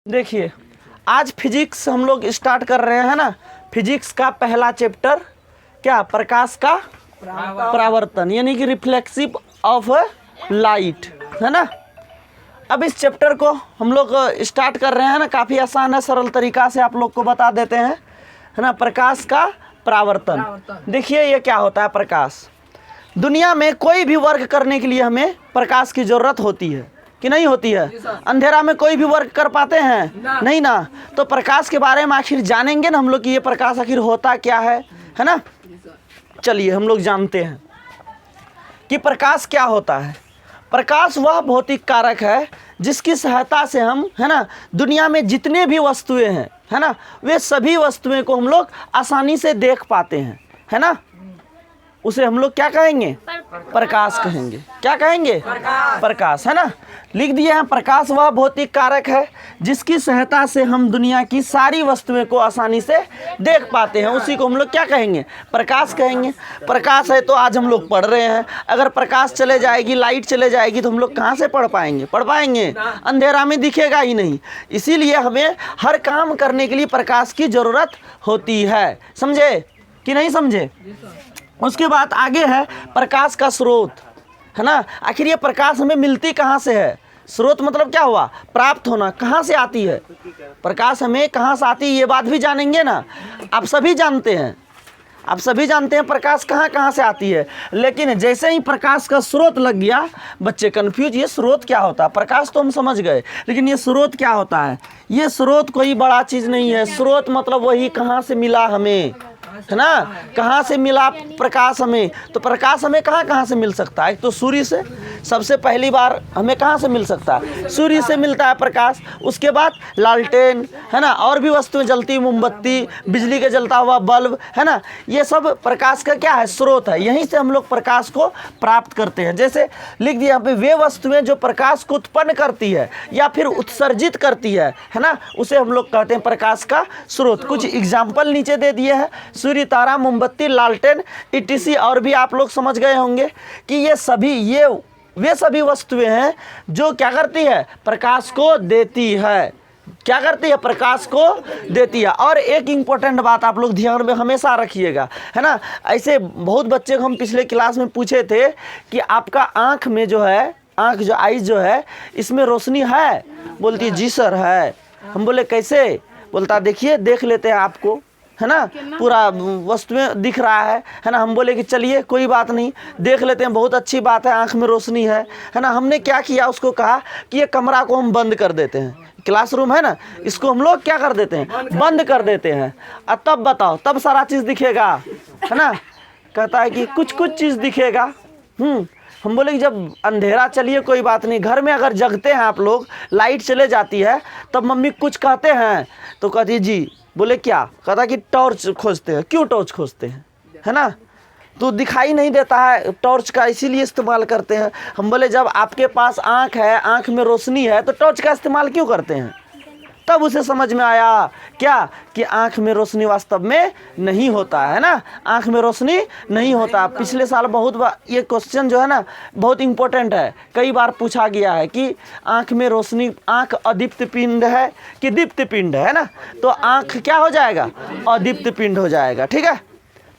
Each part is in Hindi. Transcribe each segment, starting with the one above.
देखिए, आज फिजिक्स हम लोग स्टार्ट कर रहे हैं ना। फिजिक्स का पहला चैप्टर क्या, प्रकाश का परावर्तन यानी कि रिफ्लेक्सिव ऑफ लाइट, है ना। अब इस चैप्टर को हम लोग स्टार्ट कर रहे हैं ना। काफ़ी आसान है, सरल तरीका से आप लोग को बता देते हैं, है ना। प्रकाश का परावर्तन। देखिए ये क्या होता है। प्रकाश, दुनिया में कोई भी वर्क करने के लिए हमें प्रकाश की ज़रूरत होती है कि नहीं होती है। अंधेरा में कोई भी वर्क कर पाते हैं नहीं ना। तो प्रकाश के बारे में आखिर जानेंगे ना हम लोग कि ये प्रकाश आखिर होता क्या है ना। चलिए हम लोग जानते हैं कि प्रकाश क्या होता है। प्रकाश वह भौतिक कारक है जिसकी सहायता से हम, है ना, दुनिया में जितने भी वस्तुएं हैं, है ना, वे सभी वस्तुएं को हम लोग आसानी से देख पाते हैं, है ना। उसे हम लोग क्या कहेंगे, प्रकाश कहेंगे। क्या कहेंगे, प्रकाश, है ना। लिख दिए हैं, प्रकाश वह भौतिक कारक है जिसकी सहायता से हम दुनिया की सारी वस्तुएं को आसानी से देख पाते हैं। उसी को हम लोग क्या कहेंगे, प्रकाश कहेंगे। प्रकाश है तो आज हम लोग पढ़ रहे हैं। अगर प्रकाश चले जाएगी, लाइट चले जाएगी, तो हम लोग कहाँ से पढ़ पाएंगे, अंधेरा में दिखेगा ही नहीं। इसीलिए हमें हर काम करने के लिए प्रकाश की ज़रूरत होती है। समझे कि नहीं समझे। उसके बाद आगे है प्रकाश का स्रोत, है ना। आखिर ये प्रकाश हमें मिलती कहाँ से है। स्रोत मतलब क्या हुआ, प्राप्त होना। कहाँ से आती है प्रकाश, हमें कहाँ से आती है, ये बात भी जानेंगे ना। आप सभी जानते हैं, प्रकाश कहाँ से आती है। लेकिन जैसे ही प्रकाश का स्रोत लग गया, बच्चे कन्फ्यूज, ये स्रोत क्या होता है। प्रकाश तो हम समझ गए, लेकिन ये स्रोत क्या होता है। ये स्रोत कोई बड़ा चीज़ नहीं है। स्रोत मतलब वही कहाँ से मिला हमें, है ना। कहाँ से मिला प्रकाश हमें। तो प्रकाश हमें कहाँ से मिल सकता है। तो सूर्य से, सबसे पहली बार हमें कहाँ से मिल सकता है, सूर्य से मिलता है प्रकाश। उसके बाद लालटेन, है ना, और भी वस्तुएं जलती, मोमबत्ती, बिजली के जलता हुआ बल्ब, है ना। ये सब प्रकाश का क्या है, स्रोत है। यहीं से हम लोग प्रकाश को प्राप्त करते हैं। जैसे लिख दिया यहाँ पे, वे वस्तुएं जो प्रकाश को उत्पन्न करती है या फिर उत्सर्जित करती है ना, उसे हम लोग कहते हैं प्रकाश का स्रोत। कुछ एग्जाम्पल नीचे दे दिए हैं, सूर्य, तारा, मोमबत्ती, लालटेन, इटीसी। और भी आप लोग समझ गए होंगे कि ये वे सभी वस्तुएं हैं जो क्या करती है, प्रकाश को देती है। क्या करती है, प्रकाश को देती है। और एक इम्पोर्टेंट बात आप लोग ध्यान में हमेशा रखिएगा, है ना। ऐसे बहुत बच्चे को हम पिछले क्लास में पूछे थे कि आपका आँख में जो है, आइज जो है, इसमें रोशनी है। बोलती है जी सर है। हम बोले कैसे, बोलता देखिए देख लेते हैं आपको, है ना, पूरा वस्तुएं दिख रहा है ना। हम बोले कि चलिए कोई बात नहीं, देख लेते हैं, बहुत अच्छी बात है, आंख में रोशनी है ना। हमने क्या किया, उसको कहा कि ये कमरा को हम बंद कर देते हैं। क्लासरूम है ना, इसको हम लोग क्या कर देते हैं, बंद कर देते हैं। और तब बताओ, तब सारा चीज़ दिखेगा, है ना। कहता है कि कुछ चीज़ दिखेगा। हम बोले कि जब अंधेरा, चलिए कोई बात नहीं, घर में अगर जगते हैं आप लोग, लाइट चले जाती है, तब मम्मी कुछ कहते हैं तो कहती जी, बोले क्या, कहता कि टॉर्च खोजते हैं। क्यों टॉर्च खोजते हैं, है ना, तो दिखाई नहीं देता है, टॉर्च का इसीलिए इस्तेमाल करते हैं। हम बोले जब आपके पास आँख है, आँख में रोशनी है, तो टॉर्च का इस्तेमाल क्यों करते हैं। तब उसे समझ में आया क्या, कि आँख में रोशनी वास्तव में नहीं होता है ना, आँख में रोशनी नहीं होता। पिछले साल बहुत बार ये क्वेश्चन जो है ना बहुत इम्पोर्टेंट है, कई बार पूछा गया है कि आँख में रोशनी, आँख अदीप्त पिंड है कि दीप्त पिंड है ना। तो आँख क्या हो जाएगा, अदीप्त पिंड हो जाएगा। ठीक है,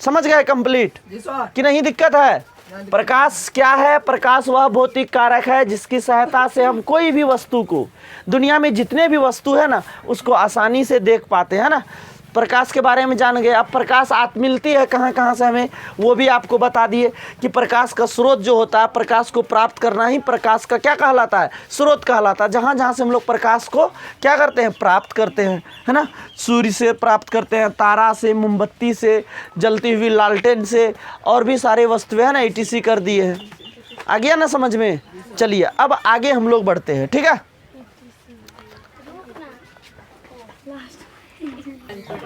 समझ गए कंप्लीट कि नहीं, दिक्कत है। प्रकाश क्या है, प्रकाश वह भौतिक कारक है जिसकी सहायता से हम कोई भी वस्तु को, दुनिया में जितने भी वस्तु है ना, उसको आसानी से देख पाते हैं ना। प्रकाश के बारे में जान गए। अब प्रकाश मिलती है कहाँ से हमें, वो भी आपको बता दिए कि प्रकाश का स्रोत जो होता है, प्रकाश को प्राप्त करना ही प्रकाश का क्या कहलाता है, स्रोत कहलाता है। जहाँ से हम लोग प्रकाश को क्या करते हैं, प्राप्त करते हैं, है ना। सूर्य से प्राप्त करते हैं, तारा से, मोमबत्ती से, जलती हुई लालटेन से, और भी सारे वस्तुएं हैं ना, ETC कर दिए हैं। आ गया ना समझ में। चलिए अब आगे हम लोग बढ़ते हैं, ठीक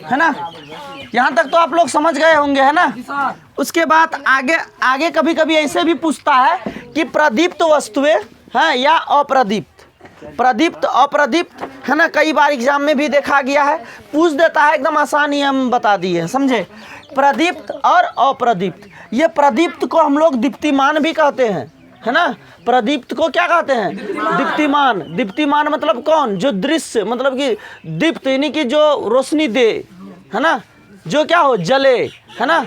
है ना। यहाँ तक तो आप लोग समझ गए होंगे, है ना। उसके बाद आगे कभी ऐसे भी पूछता है कि प्रदीप्त वस्तुएं हैं या अप्रदीप्त, प्रदीप्त अप्रदीप्त, है ना। कई बार एग्जाम में भी देखा गया है, पूछ देता है, एकदम आसान ही हम बता दिए, समझे। प्रदीप्त और अप्रदीप्त, ये प्रदीप्त को हम लोग दीप्तिमान भी कहते हैं, है ना। प्रदीप्त को क्या कहते हैं? दीप्तिमान। दीप्तिमान मतलब कौन? जो दृश्य मतलब कि दीप्त यानी कि जो रोशनी दे, है ना, जो क्या हो, जले, है ना,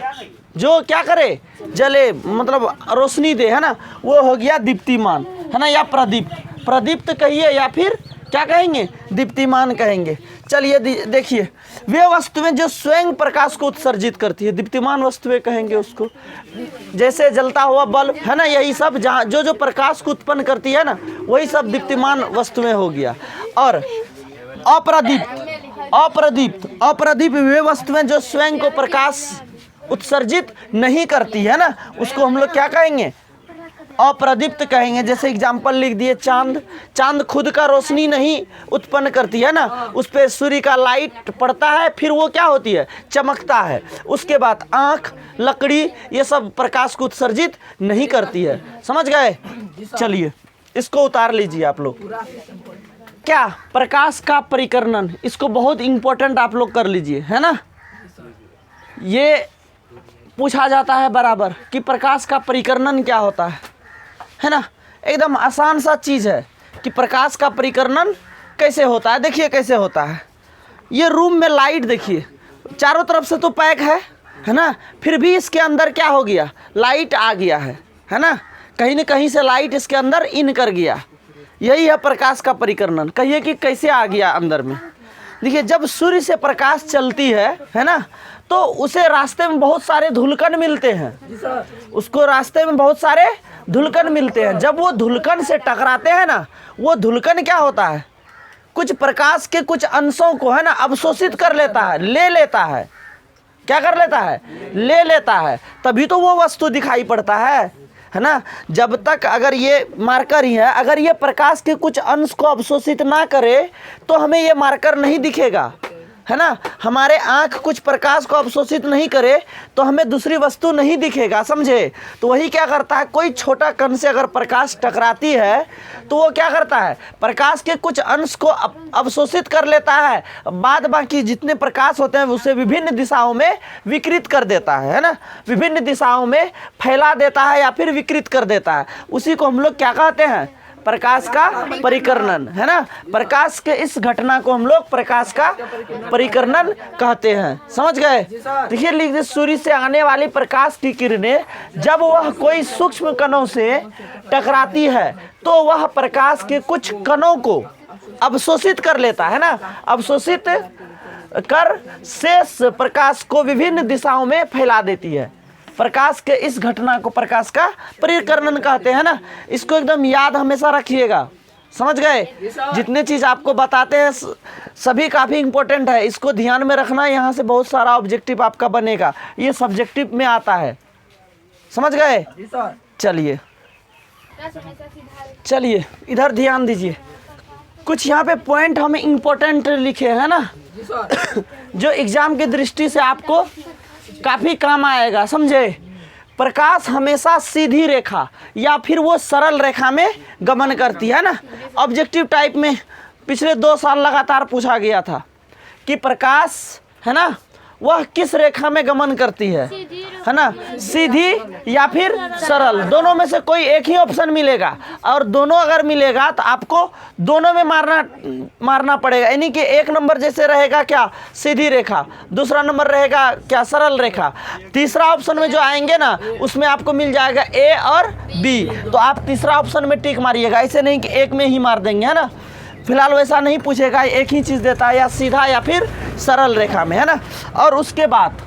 जो क्या करे, जले मतलब रोशनी दे, है ना, वो हो गया दीप्तिमान, है ना, या प्रदीप्त। प्रदीप्त कहिए या फिर क्या कहेंगे? दीप्तिमान कहेंगे। चलिए देखिए, वे वस्तुएं जो स्वयं प्रकाश को उत्सर्जित करती है, दीप्तिमान वस्तुएं कहेंगे उसको। जैसे जलता हुआ बल्ब, है ना, यही सब जहाँ जो जो प्रकाश को उत्पन्न करती है ना, वही सब दीप्तिमान वस्तुएं हो गया। और अप्रदीप्त, अप्रदीप्त, अप्रदीप्त वे वस्तुएं जो स्वयं को प्रकाश उत्सर्जित नहीं करती है ना, उसको हम लोग क्या कहेंगे? अप्रदीप्त कहेंगे। जैसे एग्जाम्पल लिख दिए, चांद। चांद खुद का रोशनी नहीं उत्पन्न करती है ना, उस पर सूर्य का लाइट पड़ता है, फिर वो क्या होती है? चमकता है। उसके बाद आँख, लकड़ी, ये सब प्रकाश को उत्सर्जित नहीं करती है। समझ गए? चलिए इसको उतार लीजिए आप लोग। क्या? प्रकाश का परिकर्णन, इसको बहुत इंपॉर्टेंट आप लोग कर लीजिए, है ना। ये पूछा जाता है बराबर कि प्रकाश का परिकर्णन क्या होता है ना। एकदम आसान सा चीज़ है कि प्रकाश का परिकर्णन कैसे होता है। देखिए कैसे होता है। ये रूम में लाइट देखिए, चारों तरफ से तो पैक है ना, फिर भी इसके अंदर क्या हो गया? लाइट आ गया है ना, कहीं न कहीं से लाइट इसके अंदर इन कर गया। यही है प्रकाश का परिकर्णन। कहिए कि कैसे आ गया अंदर में। देखिए, जब सूर्य से प्रकाश चलती है ना, तो उसे रास्ते में बहुत सारे धुलकण मिलते हैं। उसको रास्ते में बहुत सारे धुलकण मिलते हैं। जब वो धुलकण से टकराते हैं ना, वो धुलकण क्या होता है? कुछ प्रकाश के कुछ अंशों को, है ना, अवशोषित कर लेता है, ले लेता है। क्या कर लेता है? ले लेता है। तभी तो वो वस्तु दिखाई पड़ता है ना। जब तक अगर ये मार्कर ही है, अगर ये प्रकाश के कुछ अंश को अवशोषित ना करे तो हमें ये मार्कर नहीं दिखेगा, है ना। हमारे आँख कुछ प्रकाश को अवशोषित नहीं करे तो हमें दूसरी वस्तु नहीं दिखेगा, समझे। तो वही क्या करता है, कोई छोटा कण से अगर प्रकाश टकराती है तो वो क्या करता है? प्रकाश के कुछ अंश को अवशोषित कर लेता है, बाद बाकी जितने प्रकाश होते हैं उसे विभिन्न दिशाओं में विकृत कर देता है ना, विभिन्न दिशाओं में फैला देता है या फिर विकृत कर देता है। उसी को हम लोग क्या कहते हैं? प्रकाश का परिकर्णन, है ना। प्रकाश के इस घटना को हम लोग प्रकाश का परिकर्णन कहते हैं। समझ गए? देखिए लिख दे, सूर्य से आने वाली प्रकाश की किरणें जब वह कोई सूक्ष्म कणों से टकराती है तो वह प्रकाश के कुछ कणों को अवशोषित कर लेता है ना, अवशोषित कर शेष प्रकाश को विभिन्न दिशाओं में फैला देती है। प्रकाश के इस घटना को प्रकाश का परिकर्णन कहते हैं ना। इसको एकदम याद हमेशा रखिएगा। समझ गए? जितने चीज़ आपको बताते हैं सभी काफ़ी इंपॉर्टेंट है, इसको ध्यान में रखना। यहाँ से बहुत सारा ऑब्जेक्टिव आपका बनेगा, ये सब्जेक्टिव में आता है। समझ गए? चलिए चलिए इधर ध्यान दीजिए। कुछ यहाँ पे पॉइंट हमें इंपॉर्टेंट लिखे हैं ना, जो एग्जाम की दृष्टि से आपको काफ़ी काम आएगा, समझे। प्रकाश हमेशा सीधी रेखा या फिर वो सरल रेखा में गमन करती है ना। ऑब्जेक्टिव टाइप में पिछले 2 साल लगातार पूछा गया था कि प्रकाश, है ना, वह किस रेखा में गमन करती है ना, सीधी या फिर सरल। दोनों में से कोई एक ही ऑप्शन मिलेगा, और दोनों अगर मिलेगा तो आपको दोनों में मारना पड़ेगा। यानी कि 1 नंबर जैसे रहेगा क्या? सीधी रेखा। दूसरा नंबर रहेगा क्या? सरल रेखा। तीसरा ऑप्शन में जो आएंगे ना, उसमें आपको मिल जाएगा ए और बी। तो आप तीसरा ऑप्शन में टिक मारिएगा, ऐसे नहीं कि एक में ही मार देंगे, है ना। फिलहाल वैसा नहीं पूछेगा, एक ही चीज़ देता है, या सीधा या फिर सरल रेखा में, है ना। और उसके बाद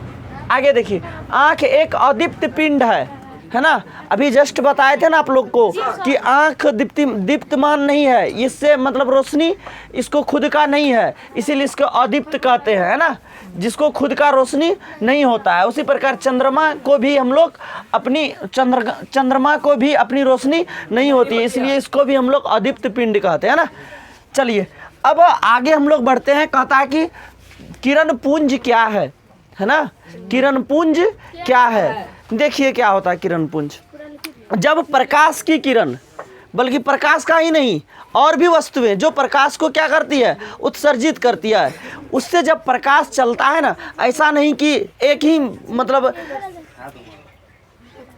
आगे देखिए, आँख एक अदीप्त पिंड है ना। अभी जस्ट बताए थे ना आप लोग को कि आँख दीप्तमान नहीं है, इससे मतलब रोशनी इसको खुद का नहीं है, इसीलिए इसको अदीप्त कहते हैं, है ना, जिसको खुद का रोशनी नहीं होता है। उसी प्रकार चंद्रमा को भी हम लोग अपनी चंद्रमा को भी अपनी रोशनी नहीं होती है, इसलिए इसको भी हम लोग अदीप्त पिंड कहते हैं ना। चलिए अब आगे हम लोग बढ़ते हैं। कहता है कि किरण पुंज क्या है ना। किरण पुंज क्या है? देखिए क्या होता है किरण पुंज। जब प्रकाश की किरण, बल्कि प्रकाश का ही नहीं और भी वस्तुएं जो प्रकाश को क्या करती है? उत्सर्जित करती है। उससे जब प्रकाश चलता है ना, ऐसा नहीं कि एक ही मतलब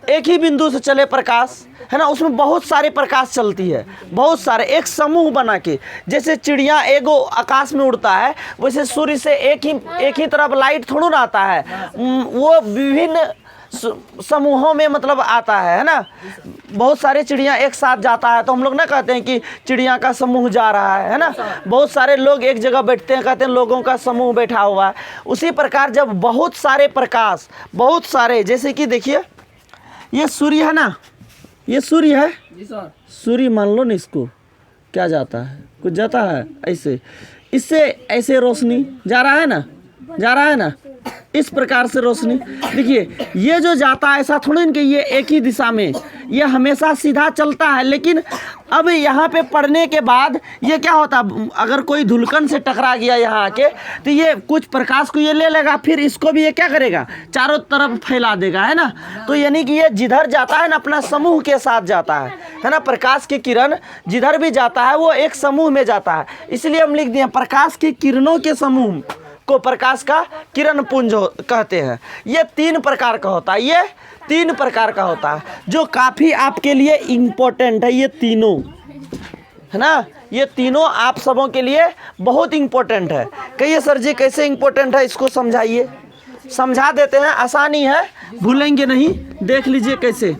एक ही बिंदु से चले प्रकाश, है ना, उसमें बहुत सारे प्रकाश चलती है, बहुत सारे एक समूह बना के। जैसे चिड़िया एगो आकाश में उड़ता है, वैसे सूर्य से एक ही तरफ लाइट थोड़ा ना आता है, वो विभिन्न समूहों में मतलब आता है ना। बहुत सारे चिड़िया एक साथ जाता है तो हम लोग ना कहते हैं कि चिड़िया का समूह जा रहा है ना। बहुत सारे लोग एक जगह बैठते हैं, कहते हैं लोगों का समूह बैठा हुआ है। उसी प्रकार जब बहुत सारे प्रकाश, बहुत सारे, जैसे कि देखिए ये सूर्य है ना, ये सूर्य है, सूर्य मान लो ना, इसको क्या जाता है, कुछ जाता है ऐसे, इससे ऐसे रोशनी जा रहा है ना, जा रहा है ना, इस प्रकार से रोशनी। देखिए ये जो जाता है ऐसा थोड़ी कि ये एक ही दिशा में, ये हमेशा सीधा चलता है। लेकिन अब यहाँ पे पड़ने के बाद ये क्या होता है, अगर कोई धुलकन से टकरा गया यहाँ आके, तो ये कुछ प्रकाश को ये ले लेगा, फिर इसको भी ये क्या करेगा, चारों तरफ फैला देगा, है ना। तो यानी कि ये जिधर जाता है ना अपना समूह के साथ जाता है ना। प्रकाश की किरण जिधर भी जाता है वो एक समूह में जाता है, इसलिए हम लिख दिए प्रकाश की किरणों के समूह को प्रकाश का किरण पुंज कहते हैं। ये 3 प्रकार का होता है, ये 3 प्रकार का होता है, जो काफ़ी आपके लिए इम्पोर्टेंट है। ये तीनों, है ना, ये तीनों आप सबों के लिए बहुत इम्पोर्टेंट है। कहिए सर जी कैसे इम्पोर्टेंट है, इसको समझाइए। समझा देते हैं, आसानी है, भूलेंगे नहीं। देख लीजिए कैसे,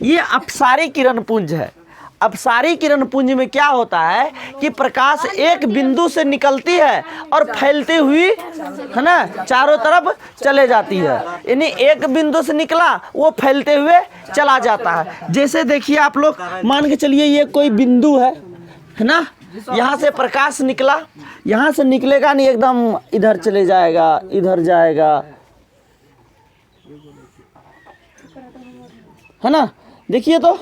ये अपसारी किरण पुंज है। अपसारी किरण पुंज में क्या होता है कि प्रकाश एक बिंदु से निकलती है और फैलती हुई, है ना, चारों तरफ चले जाती है। यानी एक बिंदु से निकला वो फैलते हुए चला जाता है। जैसे देखिए आप लोग मान के चलिए ये कोई बिंदु है ना, यहाँ से प्रकाश निकला, यहाँ से निकलेगा नहीं, एकदम इधर चले जाएगा, इधर जाएगा, है ना। देखिए तो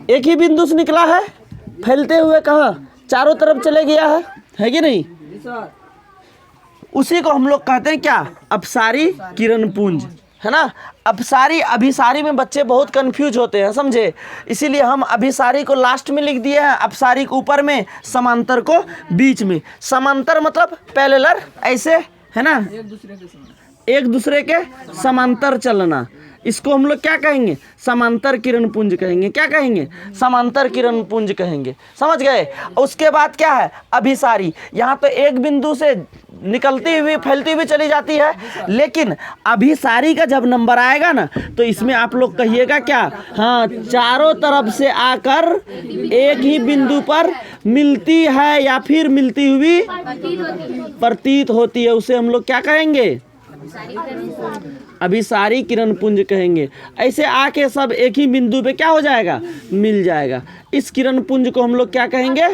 एक ही बिंदु से निकला है, फैलते हुए कहाँ, चारों तरफ चले गया है कि नहीं। उसी को हम लोग कहते हैं क्या, अपसारी किरण पुंज, है ना। अपसारी अभिसारी में बच्चे बहुत कंफ्यूज होते हैं, समझे, इसीलिए हम अभिसारी को लास्ट में लिख दिए हैं, अपसारी को ऊपर में, समांतर को बीच में। समांतर मतलब पैरेलल, ऐसे, है ना, एक दूसरे के समांतर चलना, इसको हम लोग क्या कहेंगे, समांतर किरण पुंज कहेंगे। क्या कहेंगे, समांतर किरण पुंज कहेंगे, समझ गए। उसके बाद क्या है, अभिसारी। यहाँ तो एक बिंदु से निकलती हुई फैलती हुई चली जाती है, लेकिन अभिसारी का जब नंबर आएगा ना तो इसमें आप लोग कहिएगा क्या, हाँ, चारों तरफ से आकर एक ही बिंदु पर मिलती है या फिर मिलती हुई प्रतीत होती है, उसे हम लोग क्या कहेंगे, अभिसारी किरण पुंज कहेंगे। ऐसे आके सब एक ही बिंदु पे क्या हो जाएगा, मिल जाएगा। इस किरण पुंज को हम लोग क्या कहेंगे,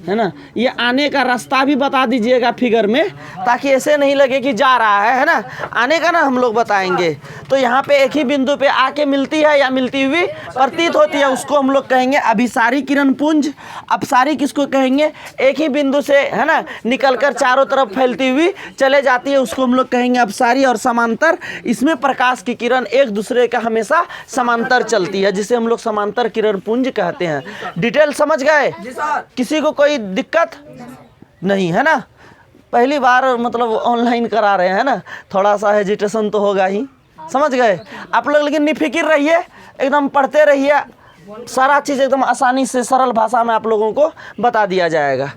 है ना। ये आने का रास्ता भी बता दीजिएगा फिगर में, ताकि ऐसे नहीं लगे कि जा रहा है ना। आने का ना हम लोग बताएंगे। तो यहाँ पे एक ही बिंदु पे आके मिलती है या मिलती हुई प्रतीत होती है, उसको हम लोग कहेंगे अभिसारी किरण पुंज। अपसारी किसको कहेंगे, एक ही बिंदु से, है ना, निकलकर चारों तरफ फैलती हुई चले जाती है, उसको हम लोग कहेंगे अपसारी। और समांतर, इसमें प्रकाश की किरण एक दूसरे का हमेशा समांतर चलती है, जिसे हम लोग समांतर किरण पुंज कहते हैं। डिटेल समझ गए, किसी को कोई दिक्कत नहीं, है ना। पहली बार मतलब ऑनलाइन करा रहे हैं ना, थोड़ा सा हेजिटेशन तो होगा ही, समझ गए आप लोग। लेकिन निफिकिर रहिए, एकदम पढ़ते रहिए, सारा चीज़ एकदम आसानी से सरल भाषा में आप लोगों को बता दिया जाएगा।